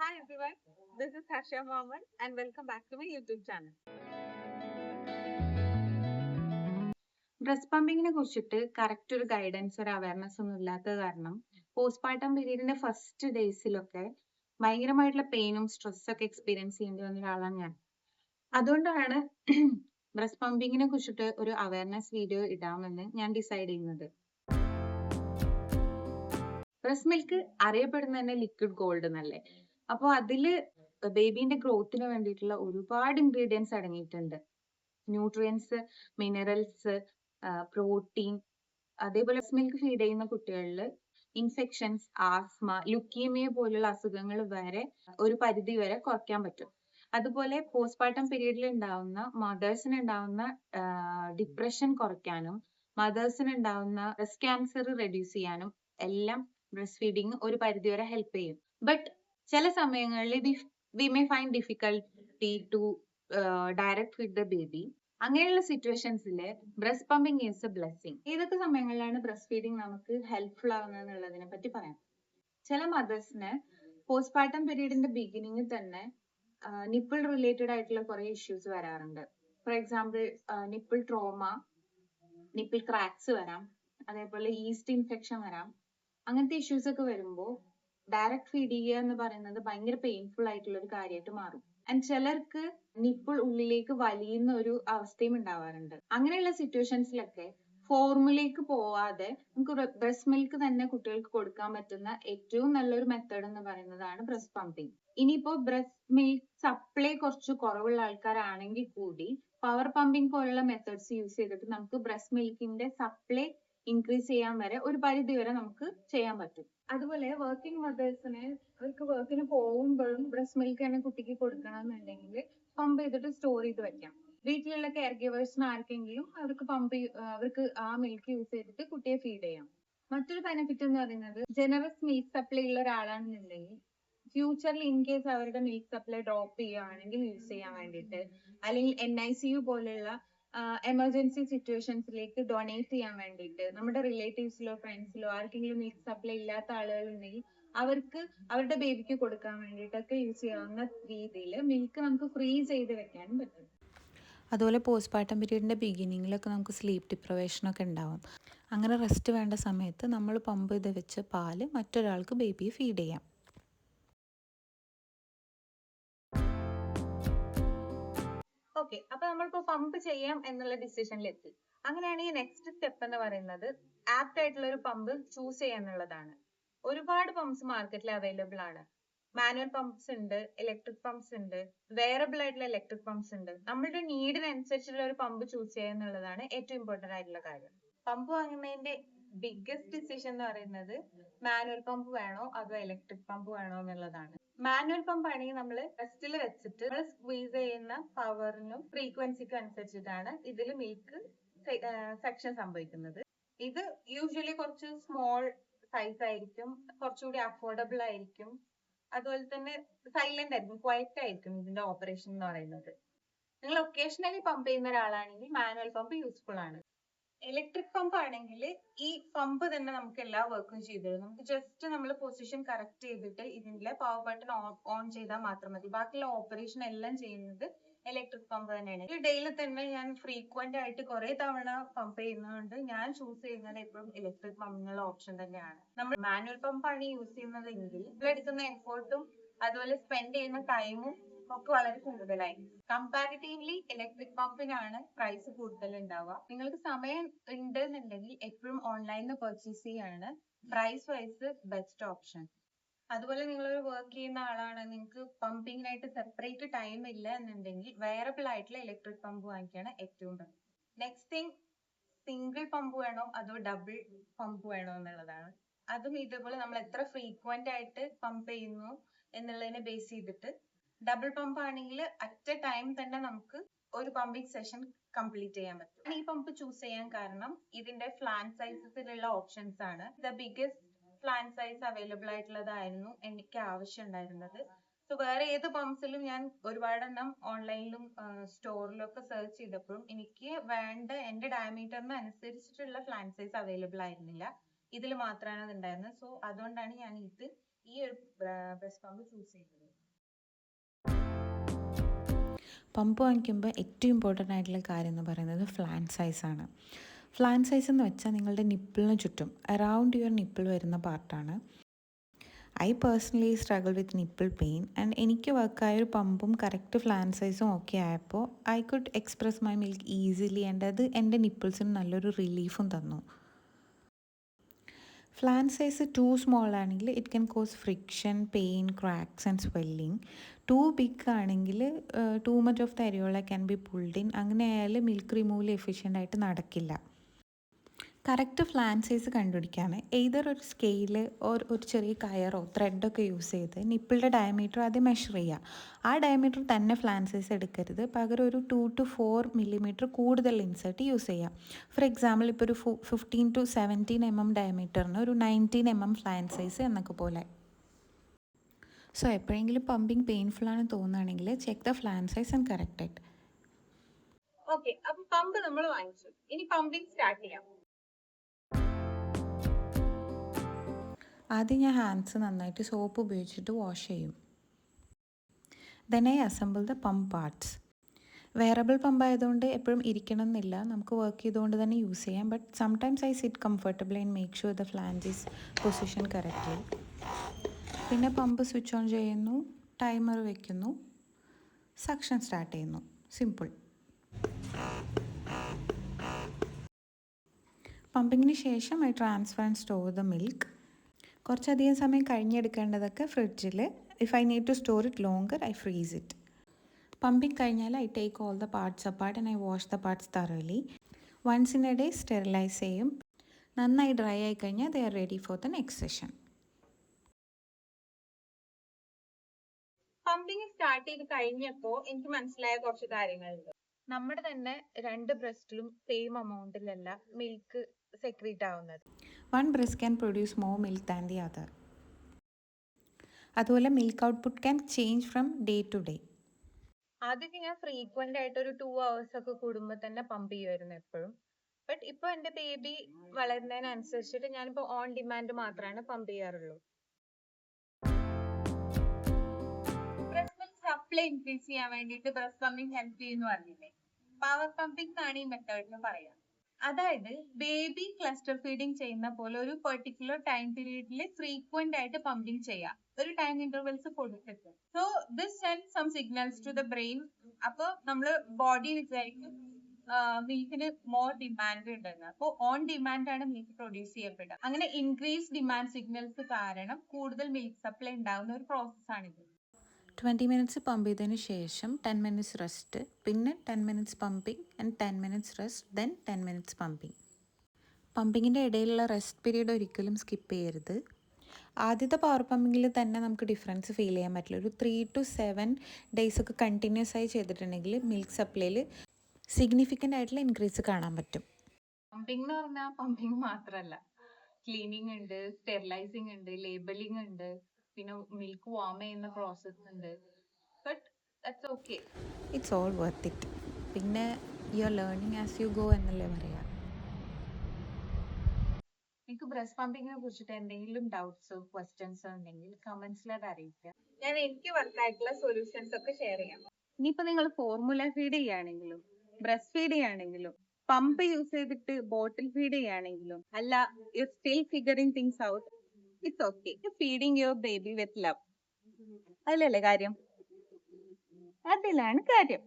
Hi everyone, this is Harsha Mohammed and welcome back to my YouTube channel. Breast പമ്പിങ്ങിനെ കുറിച്ചിട്ട് correct ഒരു guidance ഒരു awareness ഒന്നും ഇല്ലാത്തത് കാരണം പോസ്റ്റ്പാർട്ടം പീരീഡിന്റെ ഫസ്റ്റ് ഡേയ്സിലൊക്കെ ഭയങ്കരമായിട്ടുള്ള പെയിനും സ്ട്രെസ്സൊക്കെ എക്സ്പീരിയൻസ് ചെയ്യേണ്ടി വന്ന ഒരാളാണ് ഞാൻ. അതുകൊണ്ടാണ് ബ്രസ്റ്റ് പമ്പിങ്ങിനെ കുറിച്ചിട്ട് ഒരു അവയർനെസ് വീഡിയോ ഇടാമെന്ന് ഞാൻ ഡിസൈഡ് ചെയ്യുന്നത്. ബ്രസ്റ്റ് മിൽക്ക് അറിയപ്പെടുന്ന തന്നെ ലിക്വിഡ് ഗോൾഡ് എന്നല്ലേ. അപ്പോൾ അതില് ബേബീന്റെ ഗ്രോത്തിന് വേണ്ടിയിട്ടുള്ള ഒരുപാട് ഇൻഗ്രീഡിയൻസ് അടങ്ങിയിട്ടുണ്ട്. Nutrients, minerals, protein. അതേപോലെ മിൽക്ക് ഫീഡ് ചെയ്യുന്ന കുട്ടികളിൽ ഇൻഫെക്ഷൻസ്, ആസ്മ, ലുക്കീമിയ പോലുള്ള അസുഖങ്ങൾ വരെ ഒരു പരിധി വരെ കുറയ്ക്കാൻ പറ്റും. അതുപോലെ പോസ്റ്റ്പാർട്ടം പീരീഡിൽ ഉണ്ടാവുന്ന മദേഴ്സിന് ഉണ്ടാവുന്ന ഡിപ്രഷൻ കുറയ്ക്കാനും മദേഴ്സിന് ഉണ്ടാവുന്ന ബ്രസ്റ്റ് ക്യാൻസർ റെഡ്യൂസ് ചെയ്യാനും എല്ലാം ബ്രസ്റ്റ് ഫീഡിങ് ഒരു പരിധി വരെ ഹെൽപ്പ് ചെയ്യും. ബട്ട് ചില സമയങ്ങളിൽ we may find difficulty to direct feed the baby. അങ്ങനെയുള്ള സിറ്റുവേഷൻസിൽ breast pumping is a blessing. ഏതൊക്കെ സമയങ്ങളിലാണ് ബ്രസ്റ്റ് ഫീഡിങ് നമുക്ക് ഹെൽപ്ഫുൾ ആവുന്നത് എന്നുള്ളതിനെ പറ്റി പറയാം. ചില മദേഴ്സിന് പോസ്റ്റ്പാർട്ടം പീരീഡിന്റെ ബിഗിനിങ്ങിൽ തന്നെ നിപ്പിൾ റിലേറ്റഡ് ആയിട്ടുള്ള കുറെ ഇഷ്യൂസ് വരാറുണ്ട്. For example nipple trauma, nipple cracks വരാം, അതേപോലെ ഈസ്റ്റ് ഇൻഫെക്ഷൻ വരാം. അങ്ങനത്തെ ഇഷ്യൂസ് ഒക്കെ വരുമ്പോൾ ഡയറക്റ്റ് ഫീഡ് ചെയ്യുക എന്ന് പറയുന്നത് ഭയങ്കര പെയിൻഫുൾ ആയിട്ടുള്ള ഒരു കാര്യമായിട്ട് മാറും. ആൻഡ് ചിലർക്ക് നിപ്പിൾ ഉള്ളിലേക്ക് വലിയുന്ന ഒരു അവസ്ഥയും ഉണ്ടാവാറുണ്ട്. അങ്ങനെയുള്ള സിറ്റുവേഷൻസിലൊക്കെ ഫോർമുലയിലേക്ക് പോവാതെ നമുക്ക് ബ്രസ്റ്റ് മിൽക്ക് തന്നെ കുട്ടികൾക്ക് കൊടുക്കാൻ പറ്റുന്ന ഏറ്റവും നല്ലൊരു മെത്തേഡ് എന്ന് പറയുന്നതാണ് ബ്രസ്റ്റ് പമ്പിങ്. ഇനിയിപ്പോ ബ്രസ്റ്റ് മിൽക്ക് സപ്ലൈ കുറച്ച് കുറവുള്ള ആൾക്കാരാണെങ്കിൽ കൂടി പവർ പമ്പിങ് പോലുള്ള മെത്തേഡ്സ് യൂസ് ചെയ്തിട്ട് നമുക്ക് ബ്രസ്റ്റ് മിൽക്കിന്റെ സപ്ലൈ ഇൻക്രീസ് ചെയ്യാൻ വരെ ഒരു പരിധി വരെ നമുക്ക് ചെയ്യാൻ പറ്റും. അതുപോലെ വർക്കിംഗ് മദേഴ്സിന് അവർക്ക് വർക്കിന് പോകുമ്പോഴും ബ്രസ്റ്റ് മിൽക്ക് തന്നെ കുട്ടിക്ക് കൊടുക്കണമെന്നുണ്ടെങ്കിൽ പമ്പ് ചെയ്തിട്ട് സ്റ്റോർ ചെയ്ത് വെക്കാം. വീട്ടിലുള്ള കെയർ ഗിവേഴ്സിന് ആർക്കെങ്കിലും അവർക്ക് ആ മിൽക്ക് യൂസ് ചെയ്തിട്ട് കുട്ടിയെ ഫീഡ് ചെയ്യാം. മറ്റൊരു ബെനിഫിറ്റ് എന്ന് പറയുന്നത് ജനറസ് മിൽക്ക് സപ്ലൈ ഉള്ള ഒരാളാണെന്നുണ്ടെങ്കിൽ ഫ്യൂച്ചറിൽ ഇൻ കേസ് അവരുടെ മിൽക്ക് സപ്ലൈ ഡ്രോപ്പ് ചെയ്യുകയാണെങ്കിൽ യൂസ് ചെയ്യാൻ വേണ്ടിയിട്ട്, അല്ലെങ്കിൽ NICU പോലെയുള്ള എമർജൻസി സിറ്റുവേഷൻസിലേക്ക് ഡൊണേറ്റ് ചെയ്യാൻ വേണ്ടിയിട്ട്, നമ്മുടെ റിലേറ്റീവ്സിലോ ഫ്രണ്ട്സിലോ ആർക്കെങ്കിലും മിൽക്ക് സപ്ലൈ ഇല്ലാത്ത ആളുകൾ ഉണ്ടെങ്കിൽ അവർക്ക് അവരുടെ ബേബിക്ക് കൊടുക്കാൻ വേണ്ടിയിട്ടൊക്കെ യൂസ് ചെയ്യാവുന്ന രീതിയിൽ മിൽക്ക് നമുക്ക് ഫ്രീസ് ചെയ്ത് വെക്കാനും പറ്റും. അതുപോലെ പോസ്റ്റ്പാർട്ടം പീരീഡിൻ്റെ ബിഗിനിങ്ങിലൊക്കെ നമുക്ക് സ്ലീപ്പ് ഡിപ്രവേഷനൊക്കെ ഉണ്ടാവും. അങ്ങനെ റെസ്റ്റ് വേണ്ട സമയത്ത് നമ്മൾ പമ്പ് ചെയ്ത് വെച്ച് പാല് മറ്റൊരാൾക്ക് ബേബിയെ ഫീഡ് ചെയ്യാം. ഓക്കെ, അപ്പൊ നമ്മളിപ്പോ പമ്പ് ചെയ്യാം എന്നുള്ള ഡിസിഷനിലെത്തി. അങ്ങനെയാണെങ്കിൽ നെക്സ്റ്റ് സ്റ്റെപ്പ് എന്ന് പറയുന്നത് ആപ്റ്റ് ആയിട്ടുള്ള ഒരു പമ്പ് ചൂസ് ചെയ്യുക എന്നുള്ളതാണ്. ഒരുപാട് പമ്പ്സ് മാർക്കറ്റിൽ അവൈലബിൾ ആണ്. മാനുവൽ പമ്പ്സ് ഉണ്ട്, ഇലക്ട്രിക് പമ്പ്സ് ഉണ്ട്, വെയറബിൾ ആയിട്ടുള്ള ഇലക്ട്രിക് പമ്പ്സ് ഉണ്ട്. നമ്മളുടെ നീഡിനനുസരിച്ചുള്ള ഒരു പമ്പ് ചൂസ് ചെയ്യുക എന്നുള്ളതാണ് ഏറ്റവും ഇമ്പോർട്ടന്റ് ആയിട്ടുള്ള കാര്യം. പമ്പ് വാങ്ങുന്നതിന്റെ ബിഗ്ഗസ്റ്റ് ഡിസിഷൻ എന്ന് പറയുന്നത് മാനുവൽ പമ്പ് വേണോ അതോ ഇലക്ട്രിക് പമ്പ് വേണോ എന്നുള്ളതാണ്. മാനുവൽ പമ്പ് ആണെങ്കിൽ നമ്മൾ ബ്രസ്റ്റിൽ വെച്ചിട്ട് നമ്മൾ സ്ക്വീസ് ചെയ്യുന്ന പവറിനും ഫ്രീക്വൻസിക്കും അനുസരിച്ചിട്ടാണ് ഇതിൽ മിൽക്ക് സെക്ഷൻ സംഭവിക്കുന്നത്. ഇത് യൂഷ്വലി കുറച്ച് സ്മോൾ സൈസ് ആയിരിക്കും, കുറച്ചുകൂടി അഫോർഡബിൾ ആയിരിക്കും, അതുപോലെ തന്നെ സൈലന്റ് ആയിരിക്കും, ക്വയറ്റ് ആയിരിക്കും ഇതിന്റെ ഓപ്പറേഷൻ എന്ന് പറയുന്നത്. നിങ്ങൾ ഒക്കേഷണലി പമ്പ് ചെയ്യുന്ന ഒരാളാണെങ്കിൽ മാനുവൽ പമ്പ് യൂസ്ഫുൾ ആണ്. ഇലക്ട്രിക് പമ്പ് ആണെങ്കിൽ ഈ പമ്പ് തന്നെ നമുക്ക് എല്ലാ വർക്കും ചെയ്തു. നമുക്ക് ജസ്റ്റ് നമ്മൾ പൊസിഷൻ കറക്റ്റ് ചെയ്തിട്ട് ഇതിന്റെ പവർ ബട്ടൺ ഓൺ ചെയ്താൽ മാത്രം മതി. ബാക്കിയുള്ള ഓപ്പറേഷൻ എല്ലാം ചെയ്യുന്നത് ഇലക്ട്രിക് പമ്പ് തന്നെയാണ്. ഈ ഡെയിലി തന്നെ ഞാൻ ഫ്രീക്വന്റ് ആയിട്ട് കുറെ തവണ പമ്പ് ചെയ്യുന്നതുകൊണ്ട് ഞാൻ ചൂസ് ചെയ്യുന്നത് എപ്പോഴും ഇലക്ട്രിക് പമ്പിനുള്ള ഓപ്ഷൻ തന്നെയാണ്. നമ്മൾ മാനുവൽ പമ്പാണ് യൂസ് ചെയ്യുന്നതെങ്കിൽ എടുക്കുന്ന എഫേർട്ടും അതുപോലെ സ്പെൻഡ് ചെയ്യുന്ന ടൈമും ഒക്കെ വളരെ കൂടുതലായിരിക്കും. കമ്പാരിറ്റീവ്ലി ഇലക്ട്രിക് പമ്പിനാണ് പ്രൈസ് കൂടുതൽ ഉണ്ടാവുക. നിങ്ങൾക്ക് സമയം ഉണ്ട് എന്നുണ്ടെങ്കിൽ എപ്പോഴും ഓൺലൈനിൽ പർച്ചേസ് ചെയ്യാണ് പ്രൈസ് വൈസ് ബെസ്റ്റ് ഓപ്ഷൻ. അതുപോലെ നിങ്ങളൊരു വർക്ക് ചെയ്യുന്ന ആളാണ്, നിങ്ങൾക്ക് പമ്പിങ്ങിനായിട്ട് സെപ്പറേറ്റ് ടൈം ഇല്ല എന്നുണ്ടെങ്കിൽ വെയറബിൾ ആയിട്ടുള്ള ഇലക്ട്രിക് പമ്പ് വാങ്ങിക്കാണ് ഏറ്റവും best. Next thing, single pump വേണോ അതോ ഡബിൾ പമ്പ് വേണോ എന്നുള്ളതാണ്. അതും ഇതുപോലെ നമ്മൾ എത്ര ഫ്രീക്വന്റ് ആയിട്ട് പമ്പ് ചെയ്യുന്നു എന്നുള്ളതിനെ ബേസ് ചെയ്തിട്ട് ഡബിൾ പമ്പ് ആണെങ്കിൽ അറ്റ് എ ടൈം തന്നെ നമുക്ക് ഒരു പമ്പിങ് സെഷൻ കംപ്ലീറ്റ് ചെയ്യാൻ പറ്റും. ഈ പമ്പ് ചൂസ് ചെയ്യാൻ കാരണം ഇതിന്റെ ഫ്ലാൻ സൈസസിലുള്ള ഓപ്ഷൻസ് ആണ്. The biggest flange size available ആയിട്ടുള്ളതായിരുന്നു എനിക്ക് ആവശ്യം ഉണ്ടായിരുന്നത്. സോ വേറെ ഏത് പമ്പ്സിലും ഞാൻ ഒരുപാടെണ്ണം ഓൺലൈനിലും സ്റ്റോറിലും ഒക്കെ സെർച്ച് ചെയ്തപ്പോഴും എനിക്ക് വേണ്ട എന്റെ ഡയമീറ്ററിന് അനുസരിച്ചിട്ടുള്ള ഫ്ലാൻ സൈസ് അവൈലബിൾ ആയിരുന്നില്ല. ഇതിൽ മാത്രമാണ് അത് ഉണ്ടായിരുന്നത്. സോ അതുകൊണ്ടാണ് ഞാൻ ഈ ഒരു ബ്രസ്റ്റ് പമ്പ് ചൂസ് ചെയ്തത്? പമ്പ് വാങ്ങിക്കുമ്പോൾ ഏറ്റവും ഇമ്പോർട്ടൻ്റ് ആയിട്ടുള്ള കാര്യം എന്ന് പറയുന്നത് ഫ്ലാൻ സൈസാണ്. ഫ്ലാൻ സൈസ് എന്ന് വെച്ചാൽ നിങ്ങളുടെ നിപ്പിളിന് ചുറ്റും അറൗണ്ട് യുവർ നിപ്പിൾ വരുന്ന പാർട്ടാണ്. I personally struggle with nipple pain and എനിക്ക് വർക്കായ ഒരു പമ്പും കറക്റ്റ് ഫ്ലാൻ സൈസും ഒക്കെ ആയപ്പോൾ I could express my milk easily and അത് എൻ്റെ നിപ്പിൾസിന് നല്ലൊരു റിലീഫും തന്നു. ഫ്ലാൻ സൈസ് ടു സ്മോൾ ആണെങ്കിൽ it can cause friction, pain, cracks and swelling. Too big ആണെങ്കിൽ too much of the areola can be pulled in. അങ്ങനെ ആയാൽ മിൽക്ക് റിമൂവൽ എഫിഷ്യൻ്റ് ആയിട്ട് നടക്കില്ല. കറക്റ്റ് ഫ്ലാൻ സൈസ് കണ്ടുപിടിക്കാൻ എയ്തർ ഒരു സ്കെയില് ഒരു ചെറിയ കയറോ ത്രെഡൊക്കെ യൂസ് ചെയ്ത് നിപ്പിളുടെ ഡയമീറ്റർ ആദ്യം മെഷർ ചെയ്യുക. ആ ഡയമീറ്റർ തന്നെ ഫ്ലാൻ സൈസ് എടുക്കരുത്, പകരം ഒരു 2 to 4 millimeter കൂടുതൽ ഇൻസേർട്ട് യൂസ് ചെയ്യുക. ഫോർ എക്സാമ്പിൾ ഇപ്പോൾ ഒരു 15 to 17 mm ഡയമീറ്ററിന് ഒരു 19 mm ഫ്ലാൻ സൈസ് എന്നൊക്കെ പോലെ. സോ എപ്പോഴെങ്കിലും പമ്പിങ് പെയിൻഫുൾ ആണ് തോന്നുകയാണെങ്കിൽ check the flan size and correct it. Okay, അപ്പൊ പമ്പ് നമ്മൾ വാങ്ങിച്ചു, ഇനി പമ്പിങ് സ്റ്റാർട്ട് ചെയ്യാം. ആദ്യം ഞാൻ ഹാൻഡ്സ് നന്നായിട്ട് സോപ്പ് ഉപയോഗിച്ചിട്ട് വാഷ് ചെയ്യും. Then I assemble the pump parts. Wearable pump ആയതുകൊണ്ട് എപ്പോഴും ഇരിക്കണം എന്നില്ല, നമുക്ക് വർക്ക് ചെയ്തുകൊണ്ട് തന്നെ യൂസ് ചെയ്യാം. But sometimes I sit comfortable and make sure the flange is position correctly. പിന്നെ പമ്പ് സ്വിച്ച് ഓൺ ചെയ്യുന്നു, ടൈമർ വെക്കുന്നു, സക്ഷൻ സ്റ്റാർട്ട് ചെയ്യുന്നു. സിമ്പിൾ. പമ്പിങ്ങിന് ശേഷം I transfer and store the milk. കുറച്ചധികം സമയം കഴിഞ്ഞെടുക്കേണ്ടതൊക്കെ ഫ്രിഡ്ജിൽ. If I need to store it longer I freeze it. Pumping കഴിഞ്ഞാൽ I take all the parts apart and I wash the parts thoroughly. Once in a day sterilise ചെയ്യും. നന്നായി dry ആയി കഴിഞ്ഞാൽ they are ready for the next session. Pumping start ചെയ്ത് കഴിഞ്ഞപ്പോൾ എനിക്ക് മനസ്സിലായ കുറച്ച് കാര്യങ്ങളുണ്ട്. നമ്മുടെ തന്നെ 2 ബ്രസ്റ്റിലും സെയിം എമൗണ്ടിലല്ല മിൽക്ക് സെക്രീറ്റ് ആവുന്നത്. One breast can produce more milk than the other. അതുപോലെ milk output can change from day to day. ആദ്യമൊക്കെ ഞാൻ ഫ്രീക്വന്റ് ആയിട്ട് ഒരു 2 hours ഒക്കെ കൂടുമ്പോൾ തന്നെ പമ്പ് ചെയ്യുമായിരുന്നു എപ്പോഴും. ബട്ട് ഇപ്പൊ എന്റെ ബേബി വളരുന്നതിനനുസരിച്ചിട്ട് ഞാനിപ്പോ ഓൺ ഡിമാൻഡ് മാത്രമാണ് പമ്പ് ചെയ്യാറുള്ളൂ. ബ്രസ്റ്റ് മിൽക്ക് സപ്ലൈ ഇൻക്രീസ് ചെയ്യാൻ വേണ്ടിയിട്ട് ബ്രസ്റ്റ് പമ്പിങ് ഹെൽപ്പ് ചെയ്യുന്നു പറഞ്ഞില്ലേ? പവർ പമ്പിംഗ് എന്നാണ് ഈ മെത്തേഡിന് പറയാം. അതായത് ബേബി ക്ലസ്റ്റർ ഫീഡിങ് ചെയ്യുന്ന പോലെ ഒരു പെർട്ടിക്കുലർ ടൈം പീരീഡിൽ ഫ്രീക്വന്റ് ആയിട്ട് പമ്പിങ് ചെയ്യാം, ഒരു ടൈം ഇന്റർവെൽസ് കൊടുത്തിട്ട്. So this send some signals to the brain. അപ്പൊ നമ്മള് ബോഡി വിചാരിക്കും മിൽക്കിന് മോർ ഡിമാൻഡ് ഉണ്ടെന്ന്. അപ്പോൾ ഓൺ ഡിമാൻഡ് ആണ് മിൽക്ക് പ്രൊഡ്യൂസ് ചെയ്യപ്പെടുക. അങ്ങനെ ഇൻക്രീസ് ഡിമാൻഡ് സിഗ്നൽസ് കാരണം കൂടുതൽ മിൽക്ക് സപ്ലൈ ഉണ്ടാവുന്ന ഒരു പ്രോസസ്സാണിത്. 20 minutes പമ്പ് ചെയ്തതിന് ശേഷം 10 minutes റെസ്റ്റ്, പിന്നെ 10 minutes pumping and 10 minutes rest, then 10 minutes pumping. പമ്പിങ്ങിൻ്റെ ഇടയിലുള്ള റെസ്റ്റ് പീരീഡ് ഒരിക്കലും സ്കിപ്പ് ചെയ്യരുത്. ആദ്യത്തെ പവർ പമ്പിങ്ങിൽ തന്നെ നമുക്ക് ഡിഫറൻസ് ഫീൽ ചെയ്യാൻ പറ്റില്ല. ഒരു 3 to 7 days ഒക്കെ കണ്ടിന്യൂസ് ആയി ചെയ്തിട്ടുണ്ടെങ്കിൽ മിൽക്ക് സപ്ലൈയിൽ സിഗ്നിഫിക്കൻ്റ് ആയിട്ടുള്ള ഇൻക്രീസ് കാണാൻ പറ്റും. പമ്പിംഗ് എന്ന് പറഞ്ഞാൽ പമ്പിംഗ് മാത്രമല്ല, ക്ലീനിങ് ഉണ്ട്, സ്റ്റെറിലൈസിങ് ഉണ്ട്, ലേബലിംഗ് ഉണ്ട്, പിന്നെ മിൽക്ക് വാം ചെയ്യുന്ന പ്രോസസ് ഉണ്ട്. But that's okay. It's all worth it. പിന്നെ you are learning as you go എന്നല്ലേ പറയാം. നിങ്ങൾക്ക് ബ്രസ്റ്റ് പമ്പിങ്ങിനെ കുറിച്ചിട്ട് എന്തെങ്കിലും ഡൗട്ട്സോ ക്വസ്റ്റ്യൻസോ ഉണ്ടെങ്കിൽ കമന്റ്സിൽ അത് അറിയിക്കുക. ഞാൻ എനിക്ക് വർക്കായിട്ടുള്ള സൊല്യൂഷൻസ് ഒക്കെ ഷെയർ ചെയ്യാം. ഇനിയിപ്പോ നിങ്ങൾ ഫോർമുല ഫീഡ് ചെയ്യുകയാണെങ്കിലും ബ്രസ്റ്റ് ഫീഡ് ചെയ്യുകയാണെങ്കിലും പമ്പ് യൂസ് ചെയ്തിട്ട് ബോട്ടിൽ ഫീഡ് ചെയ്യുകയാണെങ്കിലും അല്ല, you still figuring things out, it's okay. Feeding your baby with love. അതിലല്ലേ കാര്യം? അതിലാണ് കാര്യം.